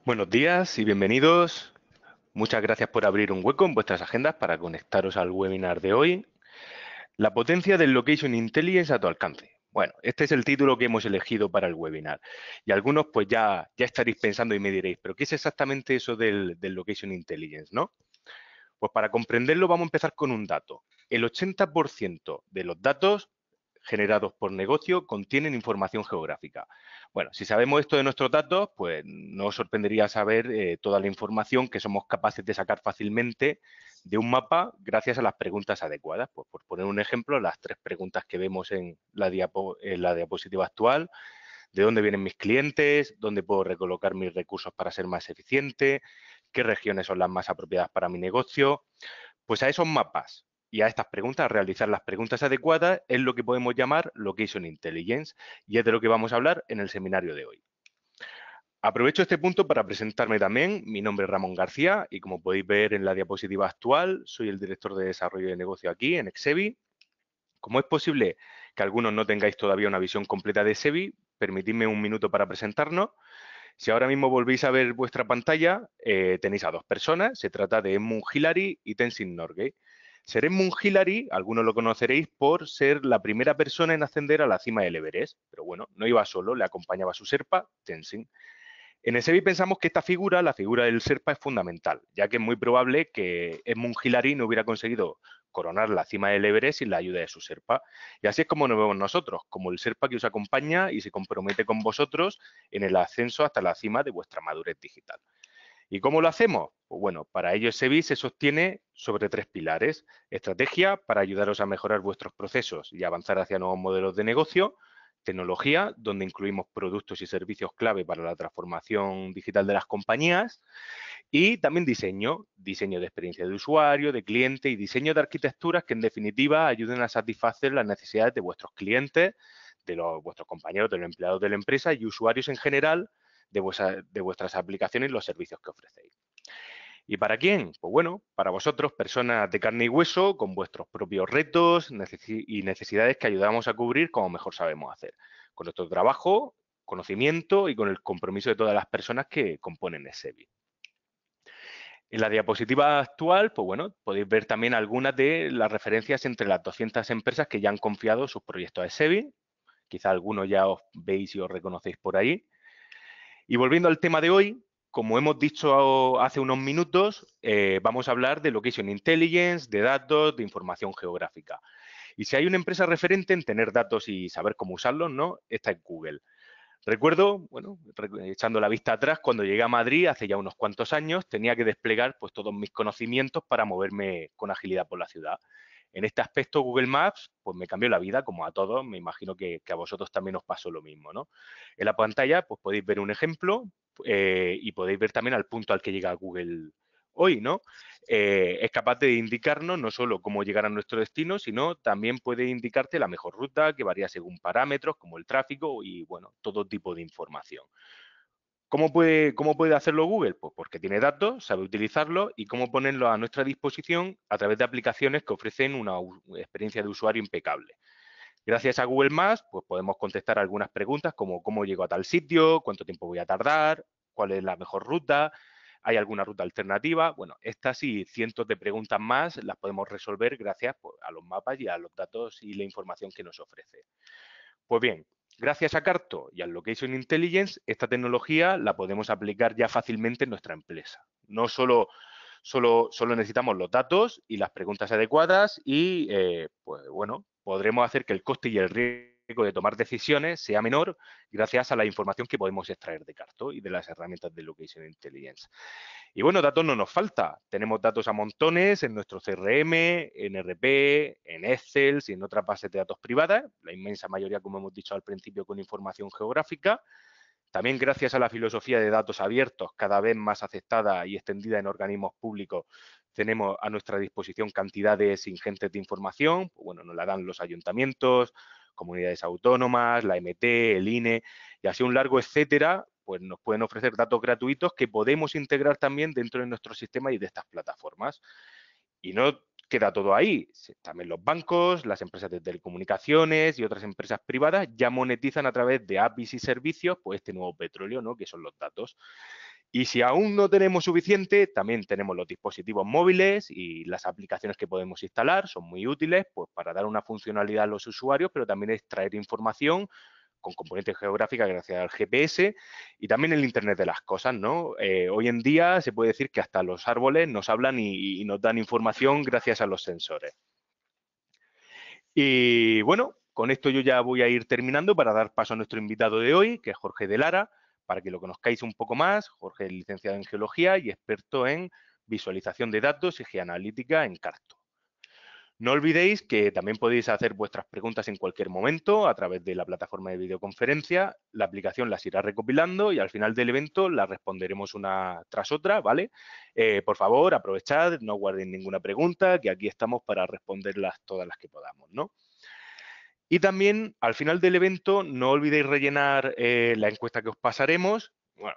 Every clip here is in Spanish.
Buenos días y bienvenidos. Muchas gracias por abrir un hueco en vuestras agendas para conectaros al webinar de hoy. La potencia del Location Intelligence a tu alcance. Bueno, este es el título que hemos elegido para el webinar. Y algunos pues ya estaréis pensando y me diréis, ¿pero qué es exactamente eso del Location Intelligence, no? Pues para comprenderlo vamos a empezar con un dato. El 80% de los datos generados por negocio contienen información geográfica. Bueno, si sabemos esto de nuestros datos, pues no os sorprendería saber toda la información que somos capaces de sacar fácilmente de un mapa gracias a las preguntas adecuadas. Pues por poner un ejemplo, las 3 preguntas que vemos en la diapositiva actual: ¿de dónde vienen mis clientes? ¿Dónde puedo recolocar mis recursos para ser más eficiente? ¿Qué regiones son las más apropiadas para mi negocio? Pues a esos mapas y a estas preguntas, a realizar las preguntas adecuadas, es lo que podemos llamar Location Intelligence, y es de lo que vamos a hablar en el seminario de hoy. Aprovecho este punto para presentarme también. Mi nombre es Ramón García y, como podéis ver en la diapositiva actual, soy el director de desarrollo de negocio aquí en Exevi. Como es posible que algunos no tengáis todavía una visión completa de Exevi, permitidme un minuto para presentarnos. Si ahora mismo volvéis a ver vuestra pantalla, tenéis a 2 personas. Se trata de Edmund Hillary y Tenzin Norgay. Ser Edmund Hillary, algunos lo conoceréis por ser la primera persona en ascender a la cima del Everest, pero bueno, no iba solo, le acompañaba su Sherpa, Tenzin. En Exevi pensamos que esta figura, la figura del Sherpa, es fundamental, ya que es muy probable que Edmund Hillary no hubiera conseguido coronar la cima del Everest sin la ayuda de su Sherpa. Y así es como nos vemos nosotros, como el Sherpa que os acompaña y se compromete con vosotros en el ascenso hasta la cima de vuestra madurez digital. ¿Y cómo lo hacemos? Pues bueno, para ello Exevi se sostiene sobre 3 pilares: estrategia, para ayudaros a mejorar vuestros procesos y avanzar hacia nuevos modelos de negocio; tecnología, donde incluimos productos y servicios clave para la transformación digital de las compañías; y también diseño de experiencia de usuario, de cliente, y diseño de arquitecturas que en definitiva ayuden a satisfacer las necesidades de vuestros clientes, de vuestros compañeros, de los empleados de la empresa y usuarios en general de vuestras aplicaciones y los servicios que ofrecéis. ¿Y para quién? Pues bueno, para vosotros, personas de carne y hueso, con vuestros propios retos y necesidades que ayudamos a cubrir como mejor sabemos hacer, con nuestro trabajo, conocimiento y con el compromiso de todas las personas que componen Exevi. En la diapositiva actual, pues bueno, podéis ver también algunas de las referencias entre las 200 empresas que ya han confiado sus proyectos a Exevi. Quizá algunos ya os veis y os reconocéis por ahí. Y volviendo al tema de hoy, como hemos dicho hace unos minutos, vamos a hablar de Location Intelligence, de datos, de información geográfica. Y si hay una empresa referente en tener datos y saber cómo usarlos, ¿no? Esta es Google. Recuerdo, bueno, echando la vista atrás, cuando llegué a Madrid hace ya unos cuantos años, tenía que desplegar pues todos mis conocimientos para moverme con agilidad por la ciudad. En este aspecto, Google Maps pues me cambió la vida, como a todos. Me imagino que a vosotros también os pasó lo mismo, ¿no? En la pantalla pues podéis ver un ejemplo y podéis ver también al punto al que llega Google hoy, ¿no? Es capaz de indicarnos no solo cómo llegar a nuestro destino, sino también puede indicarte la mejor ruta, que varía según parámetros como el tráfico y, bueno, todo tipo de información. Cómo puede hacerlo Google? Pues porque tiene datos, sabe utilizarlos y cómo ponerlos a nuestra disposición a través de aplicaciones que ofrecen una experiencia de usuario impecable. Gracias a Google Maps, pues podemos contestar algunas preguntas como cómo llego a tal sitio, cuánto tiempo voy a tardar, cuál es la mejor ruta, hay alguna ruta alternativa. Bueno, estas y cientos de preguntas más las podemos resolver gracias pues, a los mapas y a los datos y la información que nos ofrece. Pues bien, gracias a Carto y al Location Intelligence, esta tecnología la podemos aplicar ya fácilmente en nuestra empresa. No solo necesitamos los datos y las preguntas adecuadas y, pues bueno, podremos hacer que el coste y el riesgo de tomar decisiones sea menor gracias a la información que podemos extraer de Carto y de las herramientas de Location Intelligence. Y bueno, datos no nos falta. Tenemos datos a montones en nuestro CRM, en RP, en Excel y en otras bases de datos privadas, la inmensa mayoría, como hemos dicho al principio, con información geográfica. También gracias a la filosofía de datos abiertos, cada vez más aceptada y extendida en organismos públicos, tenemos a nuestra disposición cantidades ingentes de información. Pues bueno, nos la dan los ayuntamientos, comunidades autónomas, la MT, el INE y así un largo etcétera, pues nos pueden ofrecer datos gratuitos que podemos integrar también dentro de nuestro sistema y de estas plataformas. Y no queda todo ahí. También los bancos, las empresas de telecomunicaciones y otras empresas privadas ya monetizan a través de APIs y servicios, pues este nuevo petróleo, ¿no? Que son los datos. Y si aún no tenemos suficiente, también tenemos los dispositivos móviles y las aplicaciones que podemos instalar, son muy útiles pues, para dar una funcionalidad a los usuarios, pero también extraer información con componentes geográficas gracias al GPS y también el Internet de las cosas, ¿no? Hoy en día se puede decir que hasta los árboles nos hablan y nos dan información gracias a los sensores. Y bueno, con esto yo ya voy a ir terminando para dar paso a nuestro invitado de hoy, que es Jorge de Lara, para que lo conozcáis un poco más. Jorge es licenciado en Geología y experto en visualización de datos y geoanalítica en Carto. No olvidéis que también podéis hacer vuestras preguntas en cualquier momento a través de la plataforma de videoconferencia. La aplicación las irá recopilando y al final del evento las responderemos una tras otra, ¿vale? Por favor, aprovechad, no guarden ninguna pregunta, que aquí estamos para responderlas todas las que podamos, ¿no? Y también al final del evento no olvidéis rellenar la encuesta que os pasaremos. Bueno,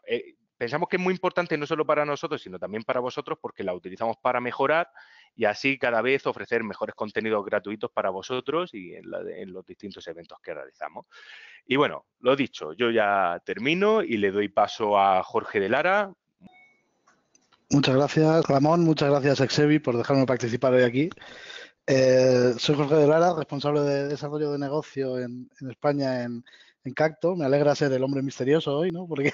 pensamos que es muy importante no solo para nosotros, sino también para vosotros, porque la utilizamos para mejorar y así cada vez ofrecer mejores contenidos gratuitos para vosotros y en los distintos eventos que realizamos. Y bueno, lo dicho, yo ya termino y le doy paso a Jorge de Lara. Muchas gracias, Ramón. Muchas gracias, Exevi, por dejarme participar hoy aquí. Soy Jorge de Lara, responsable de desarrollo de negocio en España en Cacto. Me alegra ser el hombre misterioso hoy, ¿no? Porque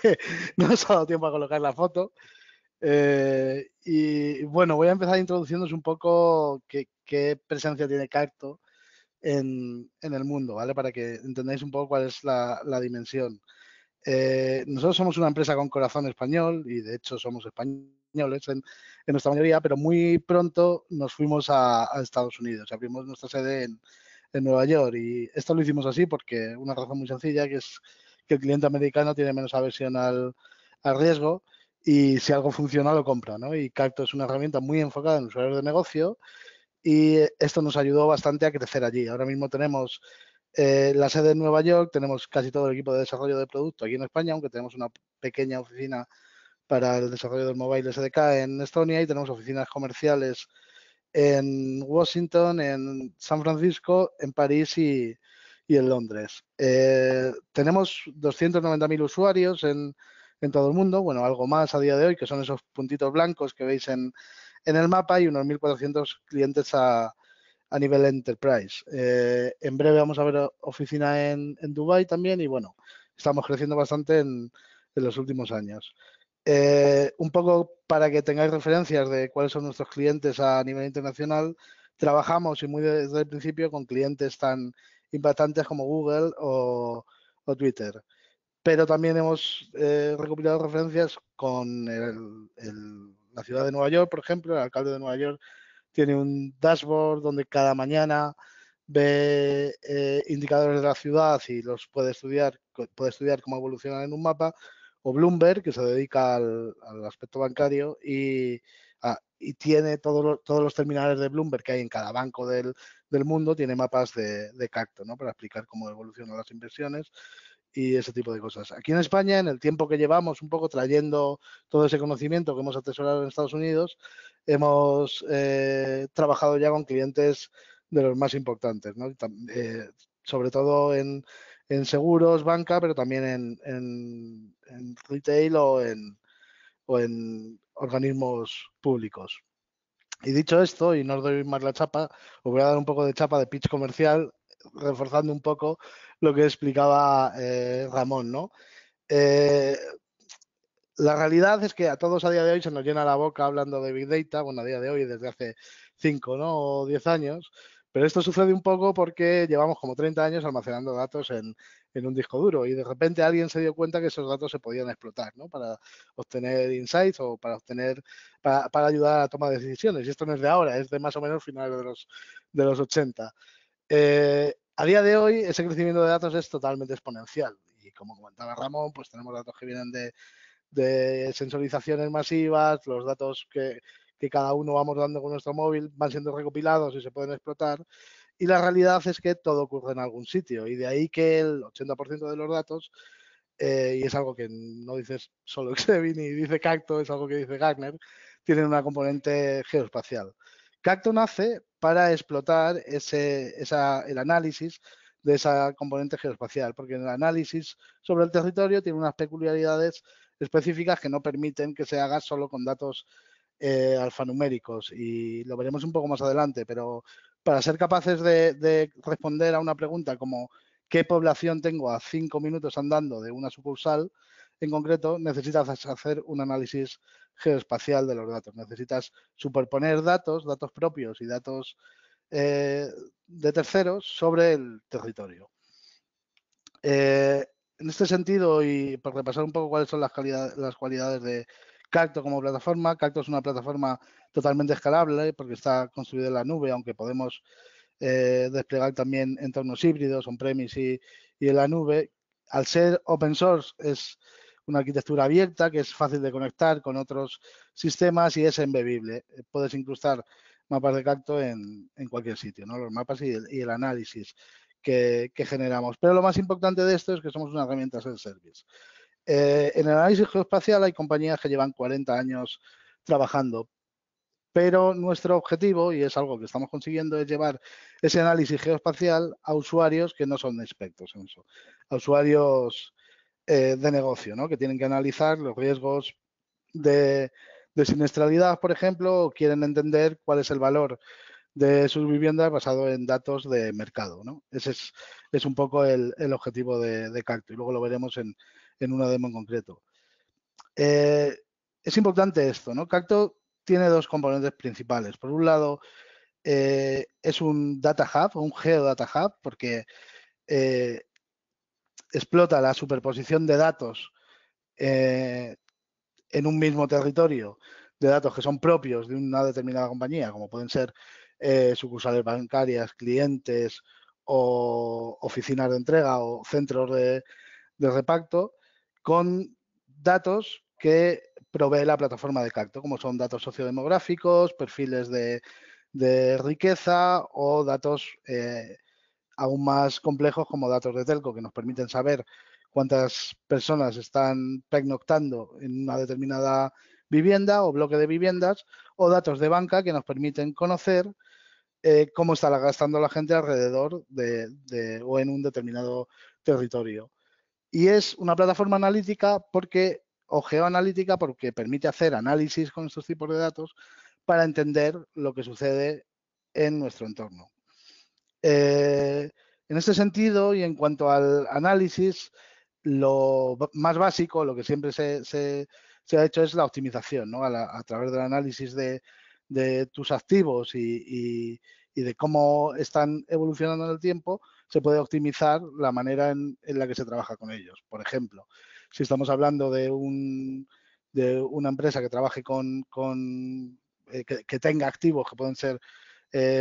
no nos ha dado tiempo a colocar la foto. Y bueno, voy a empezar introduciéndoos un poco qué presencia tiene Cacto en el mundo, ¿vale? Para que entendáis un poco cuál es la dimensión. Nosotros somos una empresa con corazón español y de hecho somos españoles en nuestra mayoría, pero muy pronto nos fuimos a Estados Unidos. Abrimos nuestra sede en Nueva York y esto lo hicimos así porque una razón muy sencilla, que es que el cliente americano tiene menos aversión al riesgo y si algo funciona lo compra, ¿no? Y Cacto es una herramienta muy enfocada en usuarios de negocio y esto nos ayudó bastante a crecer allí. Ahora mismo tenemos la sede en Nueva York, tenemos casi todo el equipo de desarrollo de producto aquí en España, aunque tenemos una pequeña oficina para el desarrollo del mobile SDK en Estonia y tenemos oficinas comerciales en Washington, en San Francisco, en París y en Londres. Tenemos 290.000 usuarios en todo el mundo, bueno, algo más a día de hoy, que son esos puntitos blancos que veis en el mapa y unos 1.400 clientes a nivel enterprise. En breve vamos a ver oficina en Dubái también y bueno, estamos creciendo bastante en los últimos años. Un poco para que tengáis referencias de cuáles son nuestros clientes a nivel internacional, trabajamos y muy desde el principio con clientes tan impactantes como Google o Twitter. Pero también hemos recopilado referencias con la ciudad de Nueva York, por ejemplo, el alcalde de Nueva York tiene un dashboard donde cada mañana ve indicadores de la ciudad y los puede estudiar cómo evolucionan en un mapa, o Bloomberg, que se dedica al aspecto bancario y tiene todos los terminales de Bloomberg que hay en cada banco del mundo, tiene mapas de Cacto, ¿no? Para explicar cómo evolucionan las inversiones y ese tipo de cosas. Aquí en España, en el tiempo que llevamos un poco trayendo todo ese conocimiento que hemos atesorado en Estados Unidos, hemos trabajado ya con clientes de los más importantes, ¿no? Sobre todo en seguros, banca, pero también en retail o en organismos públicos. Y dicho esto, y no os doy más la chapa, os voy a dar un poco de chapa de pitch comercial, reforzando un poco lo que explicaba Ramón, ¿no? La realidad es que a todos a día de hoy se nos llena la boca hablando de Big Data, bueno, a día de hoy desde hace 5, ¿no? O 10 años, pero esto sucede un poco porque llevamos como 30 años almacenando datos en un disco duro y de repente alguien se dio cuenta que esos datos se podían explotar, ¿no? Para obtener insights o para ayudar a la toma de decisiones. Y esto no es de ahora, es de más o menos finales de los 80. A día de hoy ese crecimiento de datos es totalmente exponencial y como comentaba Ramón, pues tenemos datos que vienen de sensorizaciones masivas, los datos que cada uno vamos dando con nuestro móvil van siendo recopilados y se pueden explotar. Y la realidad es que todo ocurre en algún sitio y de ahí que el 80% de los datos, y es algo que no dice solo Xevi ni dice Cacto, es algo que dice Gartner, tienen una componente geoespacial. Cacto nace para explotar el análisis de esa componente geoespacial, porque el análisis sobre el territorio tiene unas peculiaridades específicas que no permiten que se haga solo con datos alfanuméricos, y lo veremos un poco más adelante, pero para ser capaces de responder a una pregunta como ¿qué población tengo a 5 minutos andando de una sucursal en concreto? Necesitas hacer un análisis geoespacial de los datos. Necesitas superponer datos propios y datos de terceros sobre el territorio. En este sentido, y por repasar un poco cuáles son las cualidades de Cacto como plataforma, Cacto es una plataforma totalmente escalable porque está construida en la nube, aunque podemos desplegar también entornos híbridos, on-premise y en la nube. Al ser open source es una arquitectura abierta que es fácil de conectar con otros sistemas y es embebible. Puedes incrustar mapas de Cacto en cualquier sitio, ¿no? Los mapas y el análisis que generamos. Pero lo más importante de esto es que somos una herramienta self-service. En el análisis geoespacial hay compañías que llevan 40 años trabajando, pero nuestro objetivo, y es algo que estamos consiguiendo, es llevar ese análisis geoespacial a usuarios que no son expertos en eso, a usuarios de negocio, ¿no? Que tienen que analizar los riesgos de siniestralidad, por ejemplo, o quieren entender cuál es el valor de sus viviendas basado en datos de mercado, ¿no? Ese es un poco el objetivo de Cacto, y luego lo veremos en una demo en concreto. Es importante esto, ¿no? Cacto tiene dos componentes principales. Por un lado, es un data hub, un geodata hub, porque explota la superposición de datos en un mismo territorio, de datos que son propios de una determinada compañía, como pueden ser sucursales bancarias, clientes o oficinas de entrega o centros de reparto, con datos que provee la plataforma de Cacto, como son datos sociodemográficos, perfiles de riqueza o datos aún más complejos como datos de telco, que nos permiten saber cuántas personas están pernoctando en una determinada vivienda o bloque de viviendas, o datos de banca que nos permiten conocer cómo está gastando la gente alrededor o en un determinado territorio. Y es una plataforma analítica o geoanalítica porque permite hacer análisis con estos tipos de datos para entender lo que sucede en nuestro entorno. En este sentido, y en cuanto al análisis, lo más básico, lo que siempre se ha hecho es la optimización, ¿no? A través del análisis de tus activos y de cómo están evolucionando en el tiempo, se puede optimizar la manera en la que se trabaja con ellos. Por ejemplo, si estamos hablando de una empresa que trabaje que tenga activos que pueden ser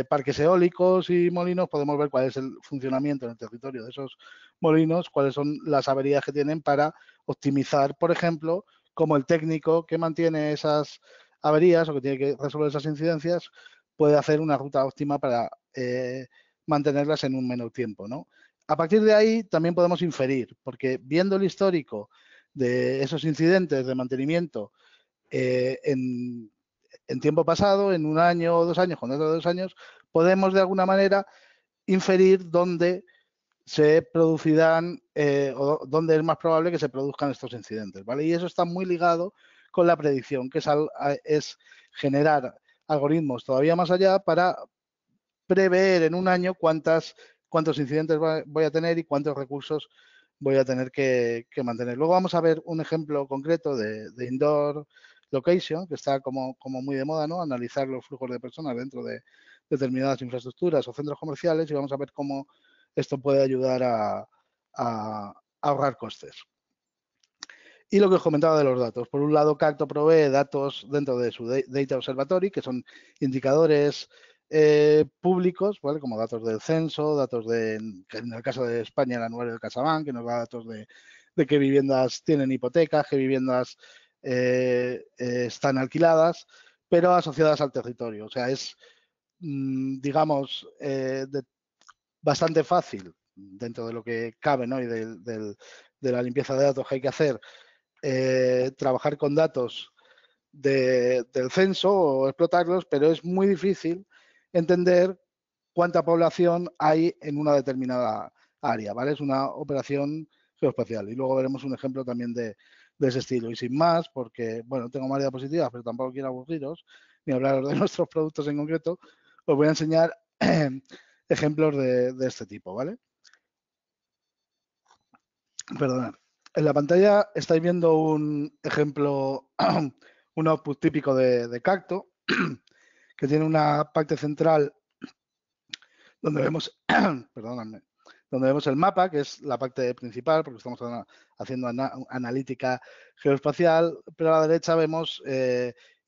parques eólicos y molinos, podemos ver cuál es el funcionamiento en el territorio de esos molinos, cuáles son las averías que tienen para optimizar, por ejemplo, cómo el técnico que mantiene esas averías o que tiene que resolver esas incidencias puede hacer una ruta óptima para mantenerlas en un menor tiempo, ¿no? A partir de ahí también podemos inferir, porque viendo el histórico de esos incidentes de mantenimiento en tiempo pasado, en un año o 2 años, con otros 2 años, podemos de alguna manera inferir dónde se producirán o dónde es más probable que se produzcan estos incidentes, ¿vale? Y eso está muy ligado con la predicción, que es generar algoritmos todavía más allá para prever en un año cuántos incidentes voy a tener y cuántos recursos voy a tener que mantener. Luego vamos a ver un ejemplo concreto de indoor location, que está como muy de moda, ¿no? Analizar los flujos de personas dentro de determinadas infraestructuras o centros comerciales, y vamos a ver cómo esto puede ayudar a ahorrar costes. Y lo que os comentaba de los datos. Por un lado, Cacto provee datos dentro de su Data Observatory, que son indicadores públicos, ¿vale? Como datos del censo, datos en el caso de España, el anuario de CaixaBank, que nos da datos de qué viviendas tienen hipotecas, qué viviendas están alquiladas, pero asociadas al territorio. O sea, es, digamos, bastante fácil dentro de lo que cabe, ¿no? Y de la limpieza de datos que hay que hacer, trabajar con datos del censo o explotarlos, pero es muy difícil entender cuánta población hay en una determinada área, ¿vale? Es una operación geoespacial. Y luego veremos un ejemplo también de ese estilo. Y sin más, porque, bueno, tengo más diapositivas, pero tampoco quiero aburriros ni hablaros de nuestros productos en concreto, os voy a enseñar ejemplos de este tipo, ¿vale? Perdonad. En la pantalla estáis viendo un ejemplo, un output típico de Cacto, que tiene una parte central donde vemos, perdóname, donde vemos el mapa, que es la parte principal, porque estamos haciendo analítica geoespacial, pero a la derecha vemos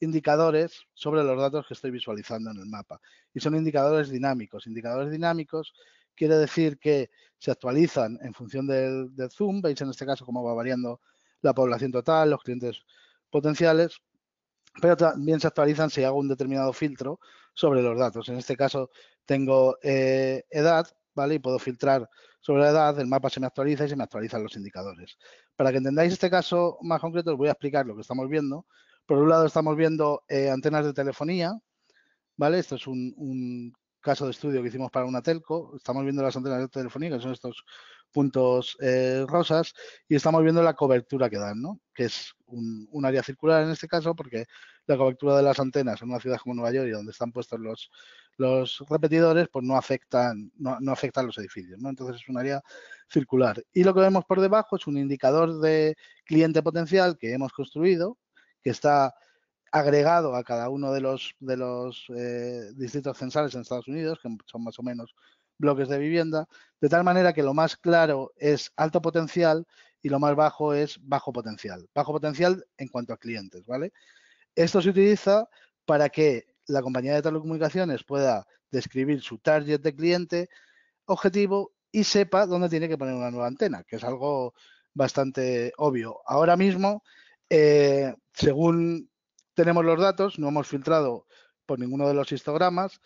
indicadores sobre los datos que estoy visualizando en el mapa. Y son indicadores dinámicos. Indicadores dinámicos quiere decir que se actualizan en función del zoom. Veis en este caso cómo va variando la población total, los clientes potenciales, pero también se actualizan si hago un determinado filtro sobre los datos. En este caso tengo edad, ¿vale? Y puedo filtrar sobre la edad, el mapa se me actualiza y se me actualizan los indicadores. Para que entendáis este caso más concreto, os voy a explicar lo que estamos viendo. Por un lado estamos viendo antenas de telefonía, ¿vale? Esto es un caso de estudio que hicimos para una telco. Estamos viendo las antenas de telefonía, que son estos puntos rosas, y estamos viendo la cobertura que dan, ¿no? Que es un área circular en este caso, porque la cobertura de las antenas en una ciudad como Nueva York y donde están puestos los repetidores, pues no afectan los edificios, ¿no? Entonces es un área circular. Y lo que vemos por debajo es un indicador de cliente potencial que hemos construido, que está agregado a cada uno de los distritos censales en Estados Unidos, que son más o menos bloques de vivienda, de tal manera que lo más claro es alto potencial y lo más bajo es bajo potencial. Bajo potencial en cuanto a clientes, ¿vale? Esto se utiliza para que la compañía de telecomunicaciones pueda describir su target de cliente objetivo y sepa dónde tiene que poner una nueva antena, que es algo bastante obvio. Ahora mismo, según tenemos los datos, no hemos filtrado por ninguno de los histogramas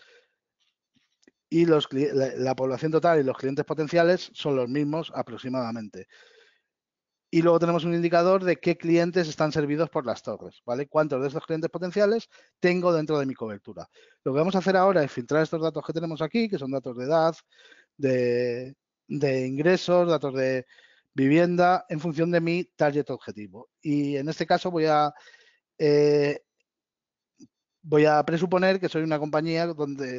y la población total y los clientes potenciales son los mismos aproximadamente. Y luego tenemos un indicador de qué clientes están servidos por las torres, ¿vale? Cuántos de estos clientes potenciales tengo dentro de mi cobertura. Lo que vamos a hacer ahora es filtrar estos datos que tenemos aquí, que son datos de edad, de ingresos, datos de vivienda, en función de mi target objetivo. Y en este caso voy a presuponer que soy una compañía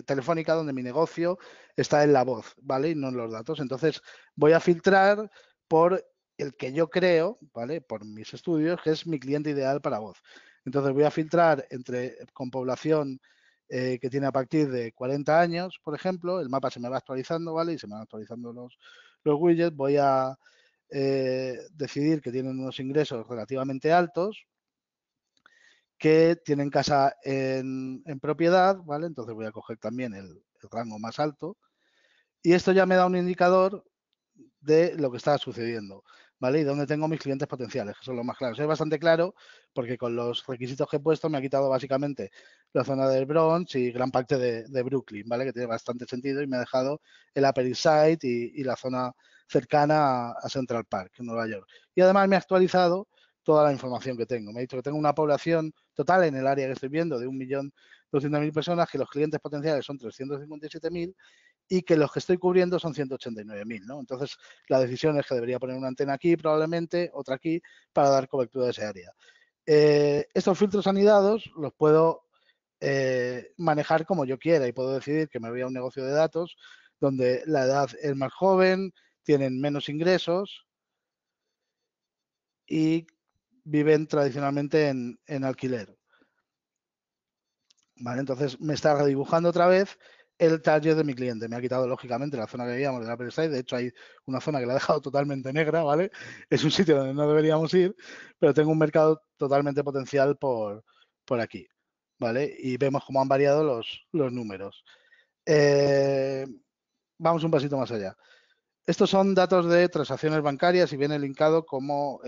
telefónica donde mi negocio está en la voz, ¿vale? Y no en los datos. Entonces voy a filtrar por el que yo creo, ¿vale? Por mis estudios, que es mi cliente ideal para voz. Entonces voy a filtrar con población que tiene a partir de 40 años, por ejemplo. El mapa se me va actualizando, ¿vale? Y se me van actualizando los widgets. Voy a decidir que tienen unos ingresos relativamente altos, que tienen casa en propiedad, ¿vale? Entonces voy a coger también el rango más alto. Y esto ya me da un indicador de lo que está sucediendo, ¿vale? Y dónde tengo mis clientes potenciales, que son los más claros. Es bastante claro porque con los requisitos que he puesto me ha quitado básicamente la zona del Bronx y gran parte de Brooklyn, ¿vale? Que tiene bastante sentido y me ha dejado el Upper East Side y la zona cercana a Central Park, en Nueva York. Y además me ha actualizado toda la información que tengo. Me ha dicho que tengo una población total en el área que estoy viendo de 1.200.000 personas, que los clientes potenciales son 357.000 y que los que estoy cubriendo son 189.000, ¿no? Entonces, la decisión es que debería poner una antena aquí probablemente, otra aquí, para dar cobertura de ese área. Estos filtros anidados los puedo manejar como yo quiera y puedo decidir que me voy a un negocio de datos donde la edad es más joven, tienen menos ingresos y viven tradicionalmente en alquiler. ¿Vale? Entonces me está redibujando otra vez el target de mi cliente. Me ha quitado, lógicamente, la zona que veíamos de la Upper Side. De hecho, hay una zona que la ha dejado totalmente negra, ¿vale? Es un sitio donde no deberíamos ir, pero tengo un mercado totalmente potencial por aquí, ¿vale? Y vemos cómo han variado los números. Vamos un pasito más allá. Estos son datos de transacciones bancarias y viene linkado como,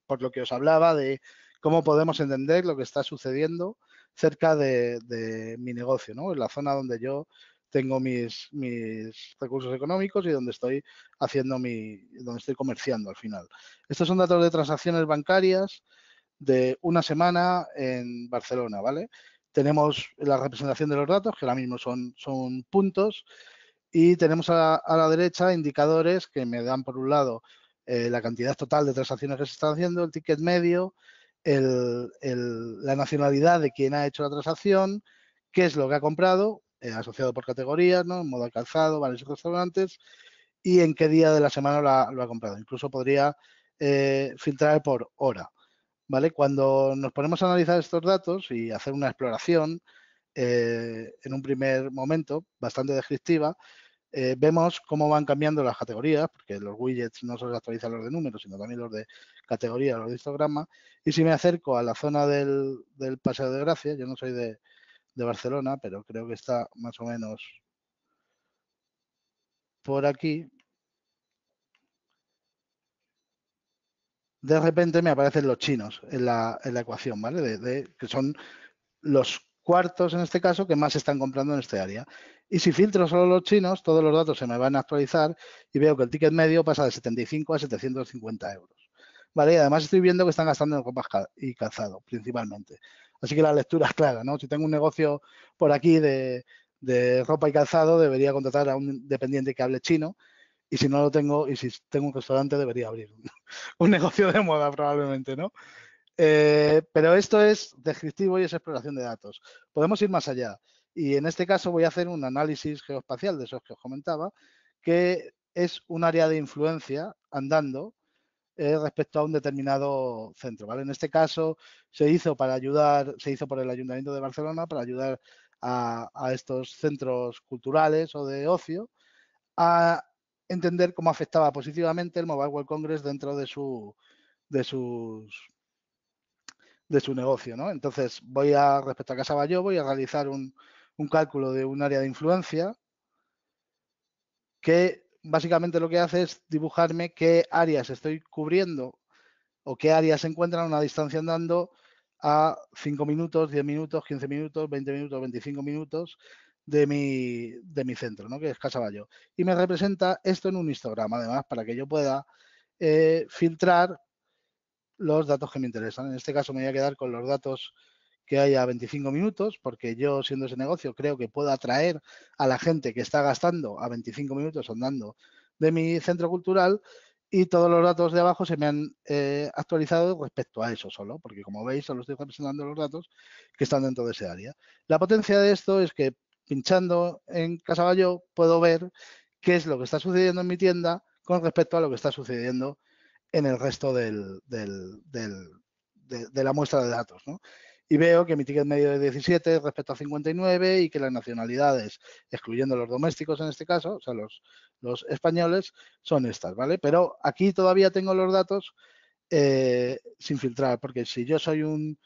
por lo que os hablaba, de cómo podemos entender lo que está sucediendo cerca de mi negocio, ¿no? En la zona donde yo tengo mis recursos económicos y donde estoy donde estoy comerciando al final. Estos son datos de transacciones bancarias de una semana en Barcelona, ¿vale? tenemos la representación de los datos, que ahora mismo son puntos, y tenemos a la derecha indicadores que me dan, por un lado, la cantidad total de transacciones que se están haciendo, el ticket medio, la nacionalidad de quien ha hecho la transacción, qué es lo que ha comprado, asociado por categorías, ¿no? En modo calzado, bares y restaurantes, y en qué día de la semana lo ha comprado. Incluso podría filtrar por hora, ¿vale? Cuando nos ponemos a analizar estos datos y hacer una exploración, en un primer momento, bastante descriptiva, vemos cómo van cambiando las categorías, porque los widgets no solo actualizan los de números, sino también los de categoría, los de histograma. Y si me acerco a la zona del Paseo de Gracia, yo no soy de Barcelona, pero creo que está más o menos por aquí, de repente me aparecen los chinos en la ecuación, ¿vale? Que son los cuartos, en este caso, que más se están comprando en este área. Y si filtro solo los chinos, todos los datos se me van a actualizar y veo que el ticket medio pasa de 75 a 750 euros. ¿Vale? Y además estoy viendo que están gastando en ropa y calzado, principalmente. Así que la lectura es clara, ¿no? Si tengo un negocio por aquí de ropa y calzado, debería contratar a un dependiente que hable chino. Y si no lo tengo, y si tengo un restaurante, debería abrir un negocio de moda probablemente, ¿no? Pero esto es descriptivo y es exploración de datos. Podemos ir más allá. Y en este caso voy a hacer un análisis geoespacial de esos que os comentaba, que es un área de influencia andando respecto a un determinado centro. ¿Vale? En este caso se hizo por el Ayuntamiento de Barcelona para ayudar a estos centros culturales o de ocio a entender cómo afectaba positivamente el Mobile World Congress dentro de su negocio, ¿no? Entonces, respecto a Casa Batlló, voy a realizar un cálculo de un área de influencia que básicamente lo que hace es dibujarme qué áreas estoy cubriendo o qué áreas se encuentran a una distancia andando a 5 minutos, 10 minutos, 15 minutos, 20 minutos, 25 minutos de mi centro, ¿no? Que es Casa Batlló. Y me representa esto en un histograma, además, para que yo pueda filtrar los datos que me interesan. En este caso me voy a quedar con los datos que hay a 25 minutos, porque yo, siendo ese negocio, creo que puedo atraer a la gente que está gastando a 25 minutos andando de mi centro cultural, y todos los datos de abajo se me han actualizado respecto a eso solo, porque como veis solo estoy representando los datos que están dentro de ese área. La potencia de esto es que pinchando en Casa Batlló puedo ver qué es lo que está sucediendo en mi tienda con respecto a lo que está sucediendo en el resto de la muestra de datos, ¿no? Y veo que mi ticket medio es 17 respecto a 59 y que las nacionalidades, excluyendo los domésticos en este caso, o sea, los españoles, son estas, ¿vale? Pero aquí todavía tengo los datos sin filtrar, porque si yo soy un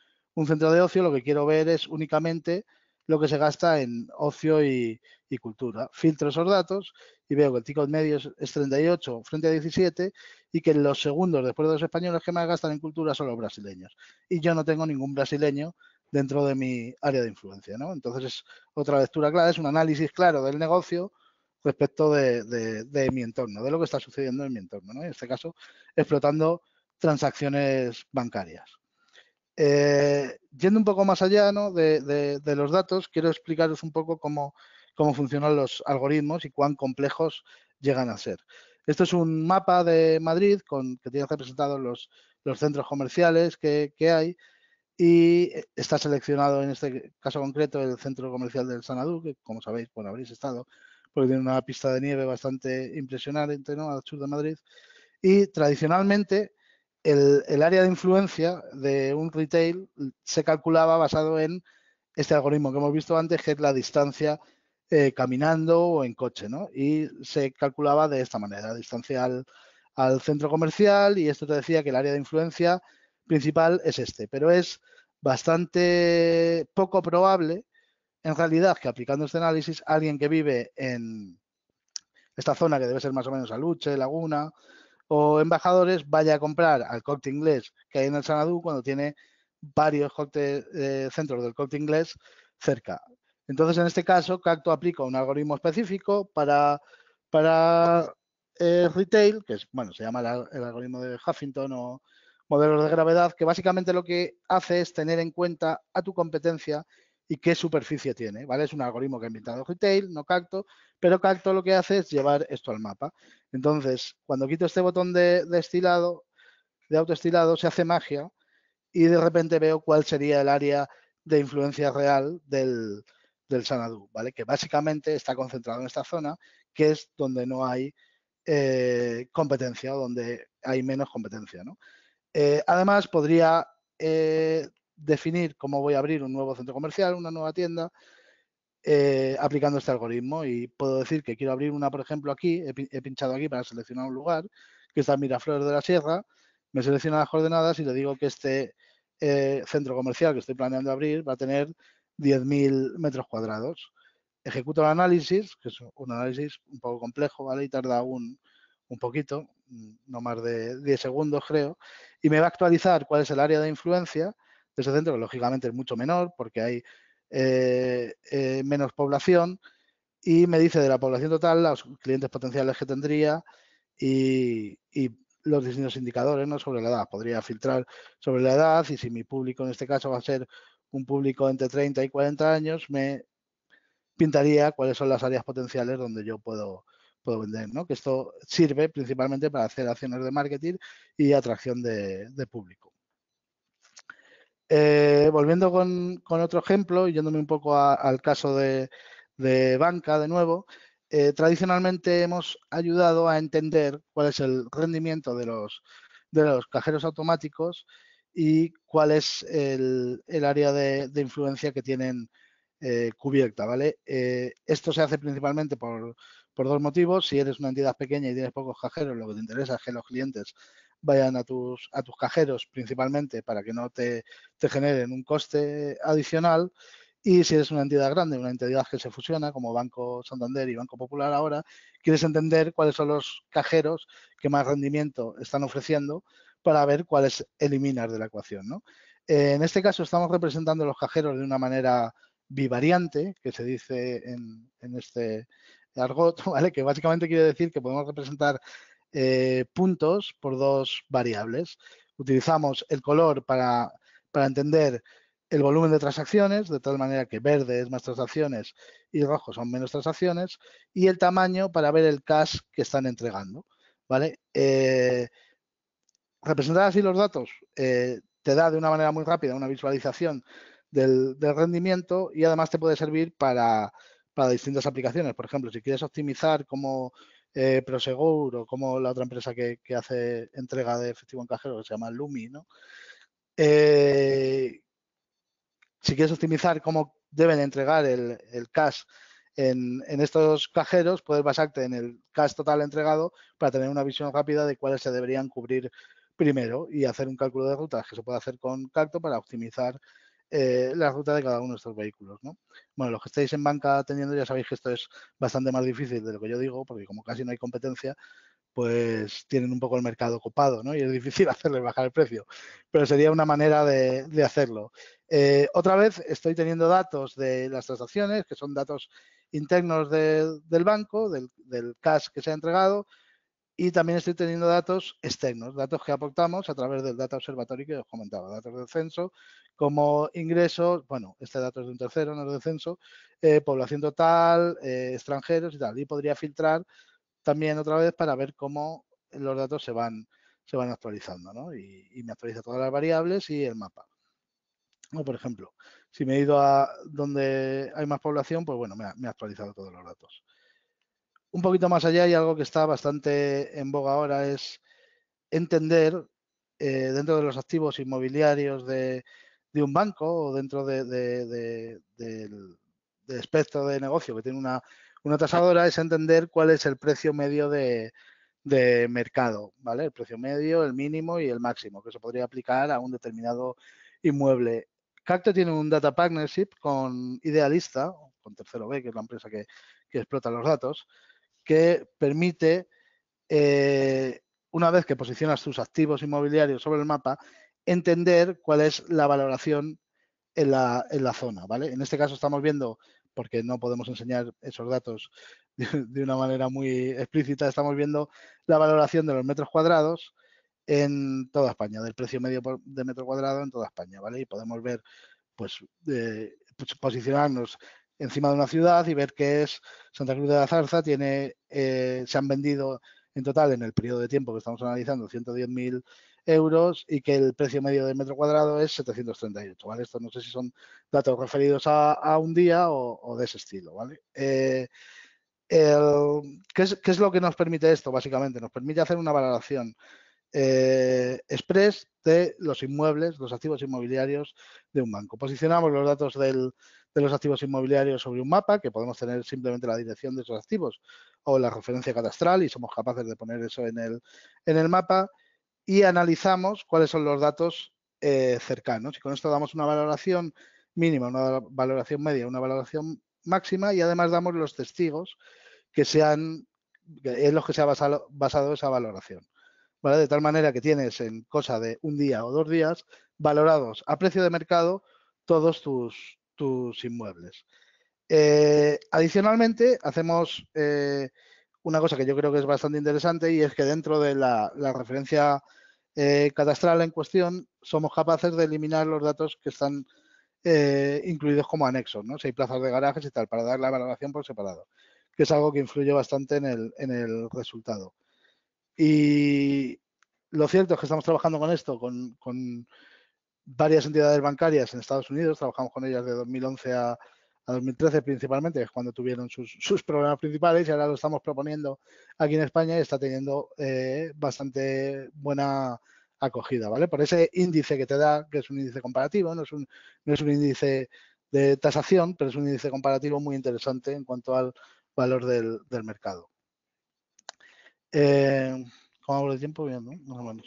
centro de ocio, lo que quiero ver es únicamente lo que se gasta en ocio y cultura. Filtro esos datos y veo que el ticket medio es 38 frente a 17 y que los segundos después de los españoles que más gastan en cultura son los brasileños. Y yo no tengo ningún brasileño dentro de mi área de influencia, ¿no? Entonces es otra lectura clara, es un análisis claro del negocio respecto de mi entorno, de lo que está sucediendo en mi entorno, ¿no? En este caso, explotando transacciones bancarias. Yendo un poco más allá, ¿no? de los datos, quiero explicaros un poco cómo funcionan los algoritmos y cuán complejos llegan a ser. Esto es un mapa de Madrid que tiene representados los centros comerciales que hay, y está seleccionado en este caso concreto el centro comercial del Sanadú, que como sabéis, bueno, habréis estado, porque tiene una pista de nieve bastante impresionante, ¿no? Al sur de Madrid. Y tradicionalmente el área de influencia de un retail se calculaba basado en este algoritmo que hemos visto antes, que es la distancia caminando o en coche, ¿no? Y se calculaba de esta manera, distancia al centro comercial, y esto te decía que el área de influencia principal es este, pero es bastante poco probable en realidad que, aplicando este análisis, alguien que vive en esta zona, que debe ser más o menos Aluche, Laguna o Embajadores, vaya a comprar al Corte Inglés que hay en el Sanadú cuando tiene varios centros del Corte Inglés cerca. Entonces, en este caso, Cacto aplica un algoritmo específico para retail, que es, bueno, se llama el algoritmo de Huffington o modelos de gravedad, que básicamente lo que hace es tener en cuenta a tu competencia y qué superficie tiene, ¿vale? Es un algoritmo que ha inventado Retail, no Cacto, pero Cacto lo que hace es llevar esto al mapa. Entonces, cuando quito este botón de estilado, de autoestilado, se hace magia y de repente veo cuál sería el área de influencia real del Xanadu, ¿vale? Que básicamente está concentrado en esta zona, que es donde no hay competencia o donde hay menos competencia, ¿no? Además, podría definir cómo voy a abrir un nuevo centro comercial, una nueva tienda, aplicando este algoritmo. Y puedo decir que quiero abrir una, por ejemplo, aquí, he pinchado aquí para seleccionar un lugar, que está en Miraflores de la Sierra, me selecciona las coordenadas y le digo que este centro comercial que estoy planeando abrir va a tener 10.000 metros cuadrados. Ejecuto el análisis, que es un análisis un poco complejo, ¿vale? Y tarda un poquito, no más de 10 segundos, creo, y me va a actualizar cuál es el área de influencia de ese centro, que lógicamente es mucho menor porque hay menos población, y me dice de la población total los clientes potenciales que tendría y los distintos indicadores, ¿no? Sobre la edad. Podría filtrar sobre la edad y si mi público en este caso va a ser un público entre 30 y 40 años, me pintaría cuáles son las áreas potenciales donde yo puedo vender, ¿no? Que esto sirve principalmente para hacer acciones de marketing y atracción de público. Volviendo con otro ejemplo y yéndome un poco al caso de banca de nuevo, tradicionalmente hemos ayudado a entender cuál es el rendimiento de los cajeros automáticos y cuál es el área de influencia que tienen cubierta, ¿vale? Esto se hace principalmente por dos motivos. Si eres una entidad pequeña y tienes pocos cajeros, lo que te interesa es que los clientes vayan a tus cajeros principalmente para que no te generen un coste adicional. Y si eres una entidad grande, una entidad que se fusiona, como Banco Santander y Banco Popular ahora, quieres entender cuáles son los cajeros que más rendimiento están ofreciendo para ver cuáles eliminar de la ecuación, ¿no? En este caso estamos representando los cajeros de una manera bivariante, que se dice en este argot, ¿vale? Que básicamente quiere decir que podemos representar puntos por dos variables. Utilizamos el color para entender el volumen de transacciones, de tal manera que verde es más transacciones y rojo son menos transacciones, y el tamaño para ver el cash que están entregando, ¿vale? Representar así los datos te da de una manera muy rápida una visualización del rendimiento y además te puede servir para distintas aplicaciones. Por ejemplo, si quieres optimizar como Prosegur o como la otra empresa que hace entrega de efectivo en cajero, que se llama Lumi, ¿no? Si quieres optimizar cómo deben entregar el cash en estos cajeros, puedes basarte en el cash total entregado para tener una visión rápida de cuáles se deberían cubrir primero y hacer un cálculo de rutas que se puede hacer con Cacto para optimizar la ruta de cada uno de estos vehículos, ¿no? Bueno, los que estáis en banca atendiendo ya sabéis que esto es bastante más difícil de lo que yo digo, porque como casi no hay competencia, pues tienen un poco el mercado copado, ¿no? Y es difícil hacerles bajar el precio, pero sería una manera de hacerlo. Otra vez estoy teniendo datos de las transacciones, que son datos internos del banco, del cash que se ha entregado, y también estoy teniendo datos externos, datos que aportamos a través del Data Observatory que os comentaba, datos del censo, como ingresos, bueno, este dato es de un tercero, no es del censo, población total, extranjeros y tal, y podría filtrar también otra vez para ver cómo los datos se van actualizando, ¿no? Y me actualiza todas las variables y el mapa. O, por ejemplo, si me he ido a donde hay más población, pues bueno, me ha actualizado todos los datos. Un poquito más allá y algo que está bastante en boga ahora es entender dentro de los activos inmobiliarios de un banco o dentro del espectro de negocio que tiene una tasadora, es entender cuál es el precio medio de mercado, ¿vale? El precio medio, el mínimo y el máximo, que se podría aplicar a un determinado inmueble. Cacto tiene un data partnership con Idealista, con Tercero B, que es la empresa que explota los datos, que permite, una vez que posicionas tus activos inmobiliarios sobre el mapa, entender cuál es la valoración en la zona, ¿vale? En este caso estamos viendo, porque no podemos enseñar esos datos de una manera muy explícita, estamos viendo la valoración de los metros cuadrados en toda España, del precio medio de metro cuadrado en toda España, ¿vale? Y podemos ver, pues, posicionarnos encima de una ciudad y ver que es Santa Cruz de la Zarza, se han vendido en total en el periodo de tiempo que estamos analizando 110.000 euros y que el precio medio del metro cuadrado es 738, ¿vale? Esto no sé si son datos referidos a un día o de ese estilo, ¿vale? ¿Qué es lo que nos permite esto, básicamente? Nos permite hacer una valoración express de los inmuebles, los activos inmobiliarios de un banco. Posicionamos los datos de los activos inmobiliarios sobre un mapa, que podemos tener simplemente la dirección de esos activos o la referencia catastral y somos capaces de poner eso en el mapa y analizamos cuáles son los datos cercanos. Y con esto damos una valoración mínima, una valoración media, una valoración máxima y además damos los testigos en los que se ha basado esa valoración. ¿Vale? De tal manera que tienes en cosa de un día o 2 días valorados a precio de mercado todos tus inmuebles. Adicionalmente, hacemos una cosa que yo creo que es bastante interesante y es que dentro de la referencia catastral en cuestión somos capaces de eliminar los datos que están incluidos como anexos, ¿no? Si hay plazas de garajes y tal, para dar la valoración por separado, que es algo que influye bastante en el resultado. Y lo cierto es que estamos trabajando con esto, con varias entidades bancarias en Estados Unidos, trabajamos con ellas de 2011 a 2013 principalmente, que es cuando tuvieron sus problemas principales y ahora lo estamos proponiendo aquí en España y está teniendo bastante buena acogida, ¿vale? Por ese índice que te da, que es un índice comparativo, no es un índice de tasación, pero es un índice comparativo muy interesante en cuanto al valor del mercado. ¿Cómo hago de tiempo? Bien, ¿no? Más o menos.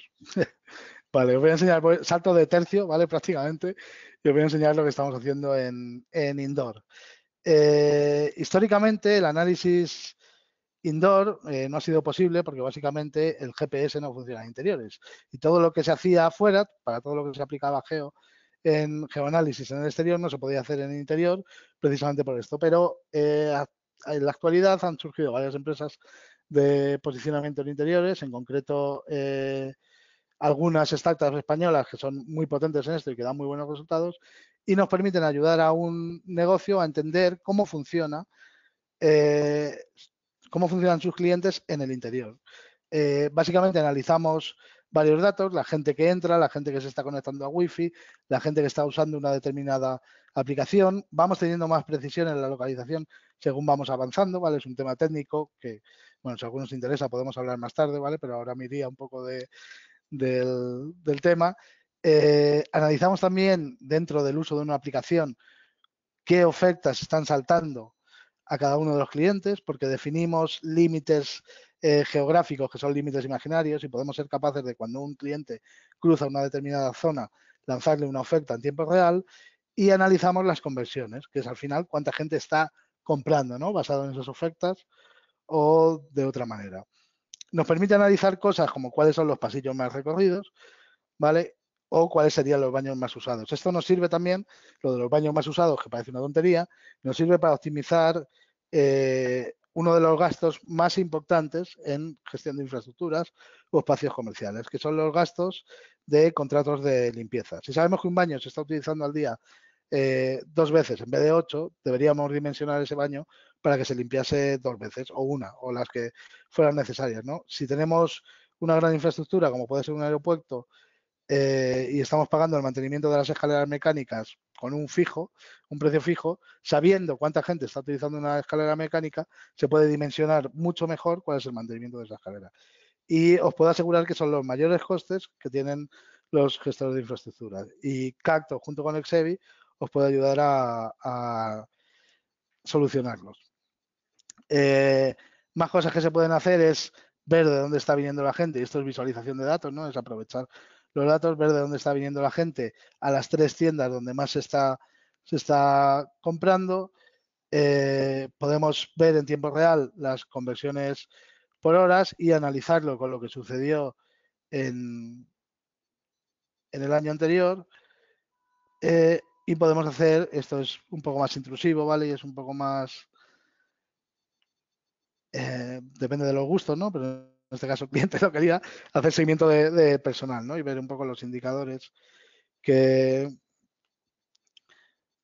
Vale, os voy a enseñar, salto de tercio, ¿vale? Prácticamente, y os voy a enseñar lo que estamos haciendo en Indoor. Históricamente, el análisis Indoor no ha sido posible porque básicamente el GPS no funciona en interiores. Y todo lo que se hacía afuera, para todo lo que se aplicaba en geoanálisis en el exterior, no se podía hacer en el interior precisamente por esto. Pero en la actualidad han surgido varias empresas de posicionamiento en interiores, en concreto algunas startups españolas que son muy potentes en esto y que dan muy buenos resultados y nos permiten ayudar a un negocio a entender cómo funcionan sus clientes en el interior. Básicamente analizamos varios datos, la gente que entra, la gente que se está conectando a Wi-Fi, la gente que está usando una determinada aplicación. Vamos teniendo más precisión en la localización según vamos avanzando, ¿vale? Es un tema técnico que, bueno, si a algunos os interesa podemos hablar más tarde, ¿vale? Pero ahora me iría un poco del tema. Analizamos también dentro del uso de una aplicación qué ofertas están saltando a cada uno de los clientes, porque definimos límites geográficos que son límites imaginarios y podemos ser capaces de cuando un cliente cruza una determinada zona lanzarle una oferta en tiempo real y analizamos las conversiones, que es al final cuánta gente está comprando, ¿no? Basado en esas ofertas o de otra manera. Nos permite analizar cosas como cuáles son los pasillos más recorridos, ¿vale? O cuáles serían los baños más usados. Esto nos sirve también, lo de los baños más usados, que parece una tontería, nos sirve para optimizar uno de los gastos más importantes en gestión de infraestructuras o espacios comerciales, que son los gastos de contratos de limpieza. Si sabemos que un baño se está utilizando al día 2 veces en vez de 8, deberíamos dimensionar ese baño para que se limpiase 2 veces o una, o las que fueran necesarias, ¿no? Si tenemos una gran infraestructura, como puede ser un aeropuerto, y estamos pagando el mantenimiento de las escaleras mecánicas con un precio fijo, sabiendo cuánta gente está utilizando una escalera mecánica, se puede dimensionar mucho mejor cuál es el mantenimiento de esa escalera. Y os puedo asegurar que son los mayores costes que tienen los gestores de infraestructura. Y Cacto, junto con Exevi, os puede ayudar a solucionarlos. Más cosas que se pueden hacer es ver de dónde está viniendo la gente, y esto es visualización de datos, ¿no? Es aprovechar los datos, ver de dónde está viniendo la gente a las 3 tiendas donde más se está comprando. Podemos ver en tiempo real las conversiones por horas y analizarlo con lo que sucedió en el año anterior. Y podemos hacer, esto es un poco más intrusivo, ¿vale? Y es un poco más... depende de los gustos, ¿no? Pero en este caso el cliente lo quería, hacer seguimiento de personal, ¿no? Y ver un poco los indicadores que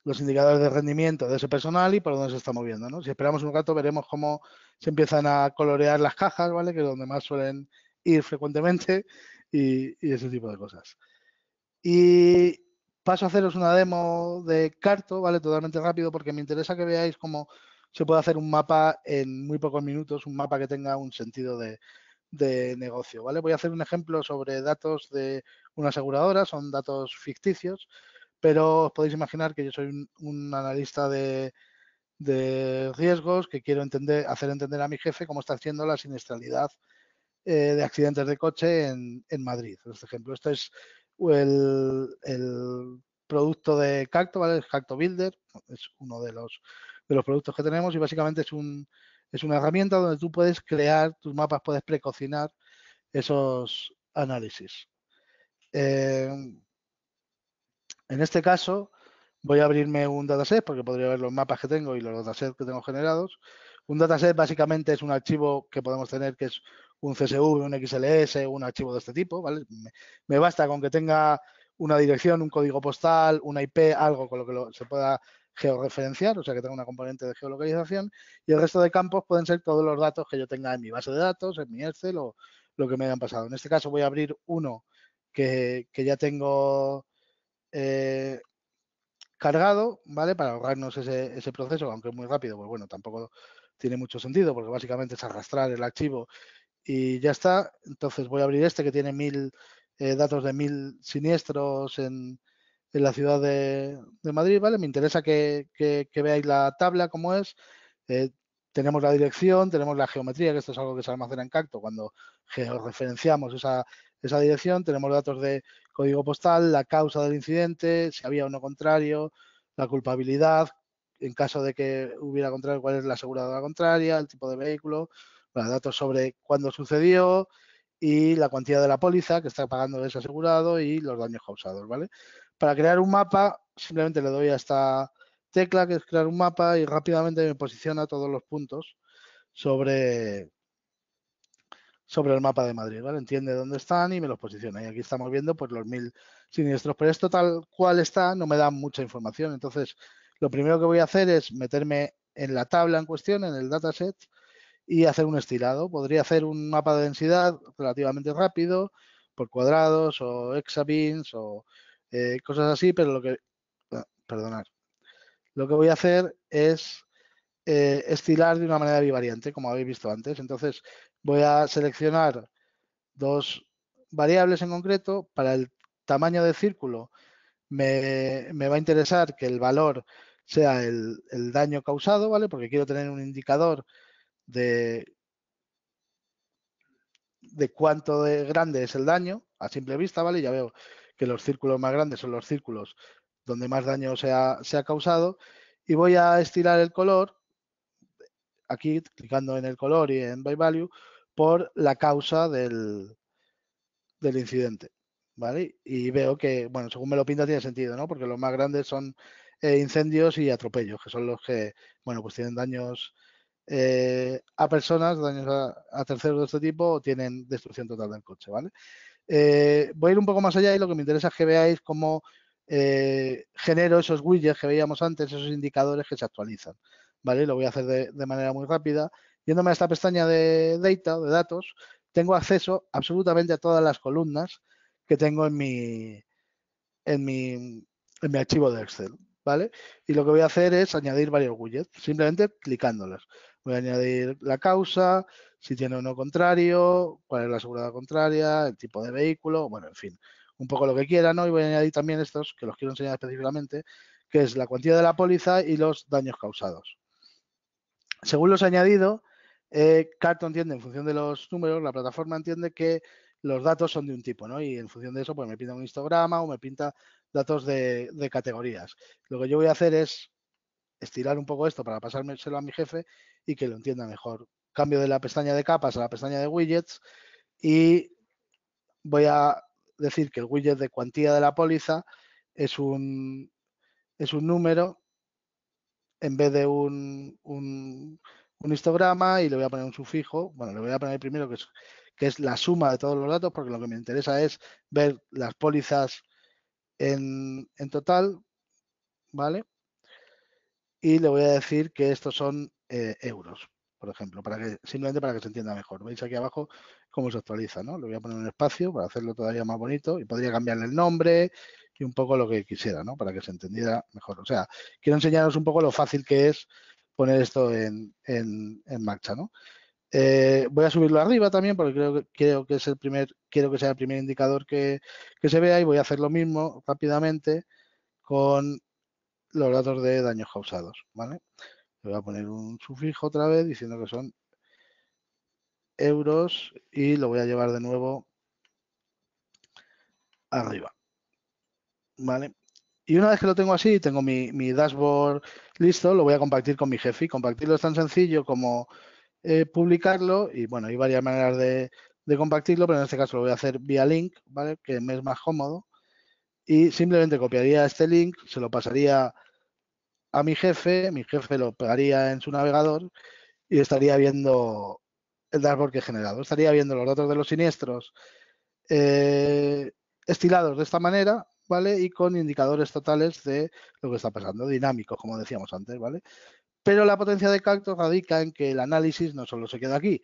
los indicadores de rendimiento de ese personal y por dónde se está moviendo, ¿no? Si esperamos un rato veremos cómo se empiezan a colorear las cajas, ¿vale? Que es donde más suelen ir frecuentemente y ese tipo de cosas. Y paso a haceros una demo de Carto, ¿vale? Totalmente rápido porque me interesa que veáis cómo se puede hacer un mapa en muy pocos minutos, un mapa que tenga un sentido de negocio, ¿vale? Voy a hacer un ejemplo sobre datos de una aseguradora, son datos ficticios, pero os podéis imaginar que yo soy un analista de riesgos que quiero hacer entender a mi jefe cómo está haciendo la siniestralidad de accidentes de coche en Madrid. Este ejemplo, este es el producto de Cacto, ¿vale? Es Cacto Builder, es uno de los productos que tenemos y básicamente es una herramienta donde tú puedes crear tus mapas, puedes precocinar esos análisis. En este caso, voy a abrirme un dataset porque podría ver los mapas que tengo y los datasets que tengo generados. Un dataset básicamente es un archivo que podemos tener que es un CSV, un XLS, un archivo de este tipo, ¿vale? Me basta con que tenga una dirección, un código postal, una IP, algo con lo que se pueda georreferenciar, o sea que tenga una componente de geolocalización y el resto de campos pueden ser todos los datos que yo tenga en mi base de datos, en mi Excel o lo que me hayan pasado. En este caso voy a abrir uno que ya tengo cargado, ¿vale? Para ahorrarnos ese proceso, aunque es muy rápido, pues bueno, tampoco tiene mucho sentido porque básicamente es arrastrar el archivo y ya está. Entonces voy a abrir este que tiene datos de 1000 siniestros en la ciudad de Madrid, ¿vale? Me interesa que veáis la tabla como es. Eh, tenemos la dirección, tenemos la geometría, que esto es algo que se almacena en Cacto cuando georreferenciamos esa dirección. Tenemos datos de código postal, la causa del incidente, si había uno contrario, la culpabilidad, en caso de que hubiera contrario, cuál es la aseguradora contraria, el tipo de vehículo, bueno, datos sobre cuándo sucedió y la cuantía de la póliza que está pagando ese asegurado y los daños causados, ¿vale? Para crear un mapa, simplemente le doy a esta tecla, que es crear un mapa, y rápidamente me posiciona todos los puntos sobre el mapa de Madrid, ¿vale? Entiende dónde están y me los posiciona. Y aquí estamos viendo pues los 1000 siniestros. Pero esto tal cual está no me da mucha información. Entonces, lo primero que voy a hacer es meterme en la tabla en cuestión, en el dataset, y hacer un estilado. Podría hacer un mapa de densidad relativamente rápido, por cuadrados o hexabins o cosas así, pero perdonad, lo que voy a hacer es estilar de una manera bivariante, como habéis visto antes. Entonces, voy a seleccionar dos variables en concreto. Para el tamaño del círculo me va a interesar que el valor sea el daño causado, ¿vale? Porque quiero tener un indicador de cuánto de grande es el daño a simple vista, ¿vale? Ya veo que los círculos más grandes son los círculos donde más daño se ha causado. Y voy a estirar el color, aquí clicando en el color y en by value, por la causa del incidente, ¿vale? Y veo que, bueno, según me lo pinta tiene sentido, ¿no? Porque los más grandes son incendios y atropellos, que son los que, bueno, pues tienen daños a personas, daños a terceros de este tipo, o tienen destrucción total del coche, ¿vale? Voy a ir un poco más allá y lo que me interesa es que veáis cómo genero esos widgets que veíamos antes, esos indicadores que se actualizan, ¿vale? Lo voy a hacer de manera muy rápida. Yéndome a esta pestaña de Data, de datos, tengo acceso absolutamente a todas las columnas que tengo en mi, en mi archivo de Excel, ¿vale? Y lo que voy a hacer es añadir varios widgets, simplemente clicándolos. Voy a añadir la causa, si tiene uno contrario, cuál es la seguridad contraria, el tipo de vehículo, bueno, en fin, un poco lo que quiera, ¿no? Y voy a añadir también estos, que los quiero enseñar específicamente, que es la cuantía de la póliza y los daños causados. Según los añadido, Carto entiende, en función de los números, la plataforma entiende que los datos son de un tipo, ¿no? Y en función de eso, pues me pinta un histograma o me pinta datos de categorías. Lo que yo voy a hacer es estirar un poco esto para pasárselo a mi jefe y que lo entienda mejor. Cambio de la pestaña de capas a la pestaña de widgets y voy a decir que el widget de cuantía de la póliza es un número en vez de un histograma, y le voy a poner un sufijo. Bueno, le voy a poner primero que es la suma de todos los datos, porque lo que me interesa es ver las pólizas en total, ¿vale? y le voy a decir que estos son euros, por ejemplo, simplemente para que se entienda mejor. Veis aquí abajo cómo se actualiza, ¿no? Le voy a poner un espacio para hacerlo todavía más bonito y podría cambiarle el nombre y un poco lo que quisiera, ¿no? Para que se entendiera mejor. O sea, quiero enseñaros un poco lo fácil que es poner esto en marcha, ¿no? Voy a subirlo arriba también porque quiero que sea el primer indicador que se vea, y voy a hacer lo mismo rápidamente con los datos de daños causados, ¿vale? Le voy a poner un sufijo otra vez diciendo que son euros y lo voy a llevar de nuevo arriba, ¿vale? Y una vez que lo tengo así, tengo mi dashboard listo, lo voy a compartir con mi jefe. Y compartirlo es tan sencillo como publicarlo, y bueno, hay varias maneras de compartirlo, pero en este caso lo voy a hacer vía link, ¿vale? Que me es más cómodo. Y simplemente copiaría este link, se lo pasaría a mi jefe lo pegaría en su navegador y estaría viendo el dashboard que he generado. Estaría viendo los datos de los siniestros estilados de esta manera, ¿vale? Y con indicadores totales de lo que está pasando, dinámicos, como decíamos antes, ¿vale? Pero la potencia de Cactus radica en que el análisis no solo se queda aquí.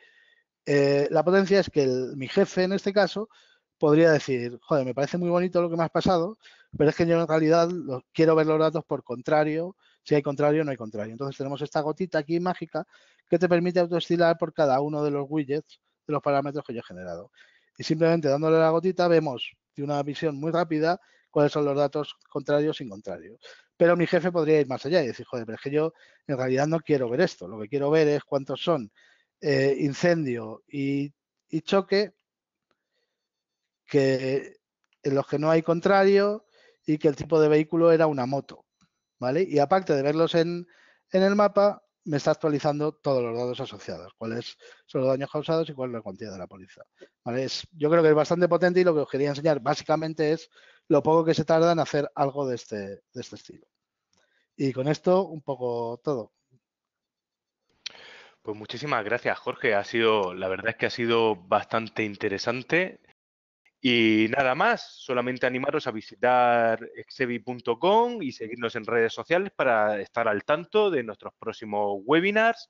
La potencia es que mi jefe, en este caso, podría decir, joder, me parece muy bonito lo que me has pasado, pero es que yo en realidad quiero ver los datos por contrario. Si hay contrario, no hay contrario. Entonces tenemos esta gotita aquí mágica que te permite autoestilar por cada uno de los widgets de los parámetros que yo he generado. Y simplemente dándole la gotita vemos de una visión muy rápida cuáles son los datos contrarios sin contrarios. Pero mi jefe podría ir más allá y decir, joder, pero es que yo en realidad no quiero ver esto. Lo que quiero ver es cuántos son incendio y choque, que en los que no hay contrario, y que el tipo de vehículo era una moto, ¿vale? Y aparte de verlos en el mapa, me está actualizando todos los datos asociados, cuáles son los daños causados y cuál es la cuantía de la póliza, ¿vale? Yo creo que es bastante potente, y lo que os quería enseñar básicamente es lo poco que se tarda en hacer algo de este estilo. Y con esto un poco todo. Pues muchísimas gracias, Jorge. La verdad es que ha sido bastante interesante. Y nada más, solamente animaros a visitar exevi.com y seguirnos en redes sociales para estar al tanto de nuestros próximos webinars.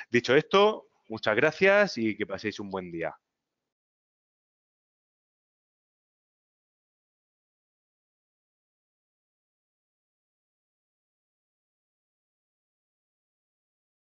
Dicho esto, muchas gracias y que paséis un buen día.